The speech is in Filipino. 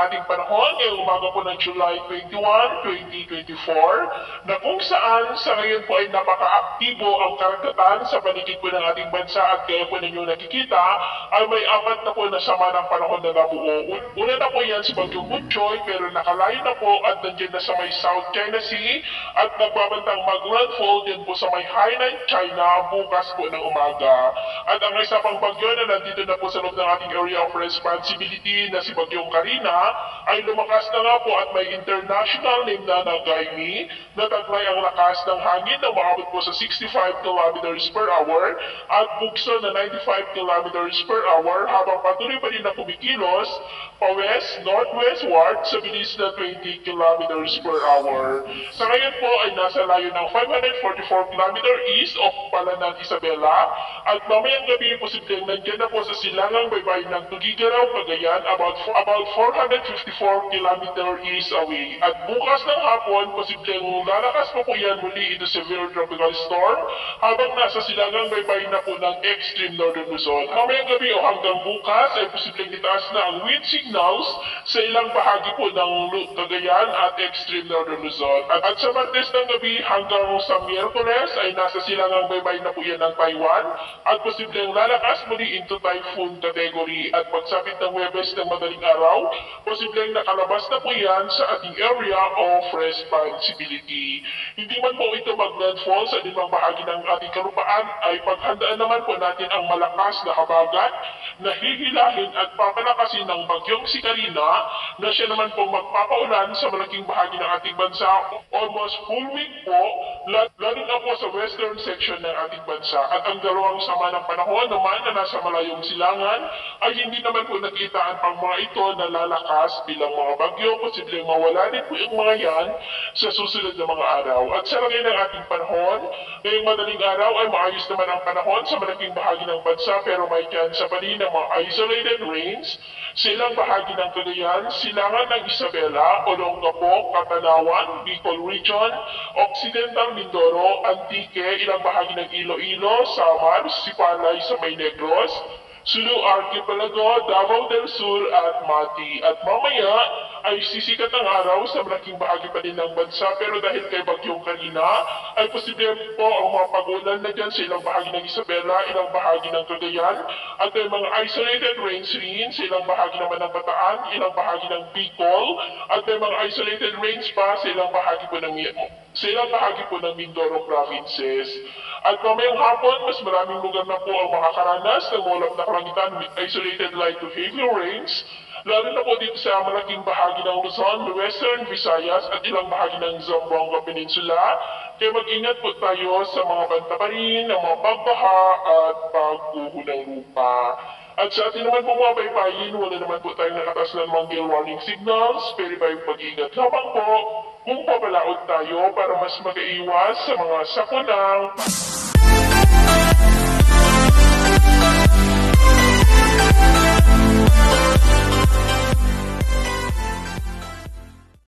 ating panahon ngayong umaga po ng July 21, 2024 na kung saan sa ngayon po ay napaka-aktibo ang karagatan sa paligid po ng ating bansa at kaya po ninyo nakikita ay may apat na po na sama ng panahon na nabuo. Una na po yan si Bagyong Butchoy pero nakalayo na po at nandiyan na sa may South China Sea at nagbabantang mag-landfall din po sa may Hainan, China bukas po ng umaga. At ang isa pang bagyo na nandito na po sa loob ng ating area of responsibility na si Bagyong Karina ay lumakas na nga po at may international name na Gaimi na taglay ang lakas ng hangin na maabot po sa 65 kilometers per hour at bugso na 95 kilometers per hour habang patuloy pa rin na kumikilos pa-west, northwestward sa bilis na 20 kilometers per hour. Sa ngayon po ay nasa layo ng 544 kilometer east of Palanan, Isabela at mamayang gabi posibleng nandiyan na po sa silangang baybayin ng Tugigaraw, Cagayan about 454 kilometer east away. At bukas ng hapon, posibleng lalakas pa po yan muli into severe tropical storm habang nasa silangang baybayin na po ng extreme northern Luzon. Mamayang gabi o hanggang bukas ay posibleng itaas na ang wind signals sa ilang bahagi po ng Cagayan at extreme northern Luzon. At sa Martes ng gabi hanggang sa Miyerkules ay nasa silangang baybayin na po yan ng Taiwan at posibleng lalakas muli into typhoon category at pagsapit ng Huwebes ng madaling araw, posibleng nakalabas na po yan sa ating area of responsibility. Hindi man po ito mag-landfall sa limang bahagi ng ating kalupaan ay paghandaan naman po natin ang malakas na habagat na hihilahin at papalakasin ng bagyong si Karina na siya naman po magpapaulan sa malaking bahagi ng ating bansa almost full week po, lalo na po sa western section ng ating bansa. At ang dalawang sama ng panahon naman na nasa malayong silangan ay hindi naman po nakitaan pang mga ito na lalakas bilang mga bagyo, posibleng mawala din po yung mga yan sa susunod na mga araw. At sa lagay ng ating panahon, ngayong madaling araw ay maayos naman ang panahon sa malaking bahagi ng bansa pero may chance pa rin ng mga isolated rains sa ilang bahagi ng Cagayan, silangan ng Isabela, Olongapo, Katanawan, Bicol Region, Occidental Mindoro, Antique, ilang bahagi ng Iloilo, Samar, Sipalay sa May Negros, Sulu Archipelago, Davao del Sur at Mati. At mamaya ay sisikat ang araw sa malaking bahagi pa din ng bansa pero dahil kay Bagyong Karina ay posible po ang mga pag-ulan na dyan sa ilang bahagi ng Isabela, ilang bahagi ng Cagayan at may mga isolated rains rin sa ilang bahagi naman ng Bataan, ilang bahagi ng Bicol at may mga isolated rains pa sa ilang bahagi po ng Mindoro provinces. At mamayang hapon, mas maraming lugar na po ang makakaranas ng ulap na kalangitan with isolated light to heavy rains, lalo na po dito sa malaking bahagi ng Luzon, Western Visayas at ilang bahagi ng Zamboanga Peninsula. Kaya mag-ingat po tayo sa mga banta pa rin ng mga pagbaha at pagguho ng lupa. At sa atin naman po mga baybayin, wala naman po tayong nakatas ng mga gale warning signals, pero by pag-ingat lamang po kung papalaod tayo para mas mag-iwas sa mga sakunang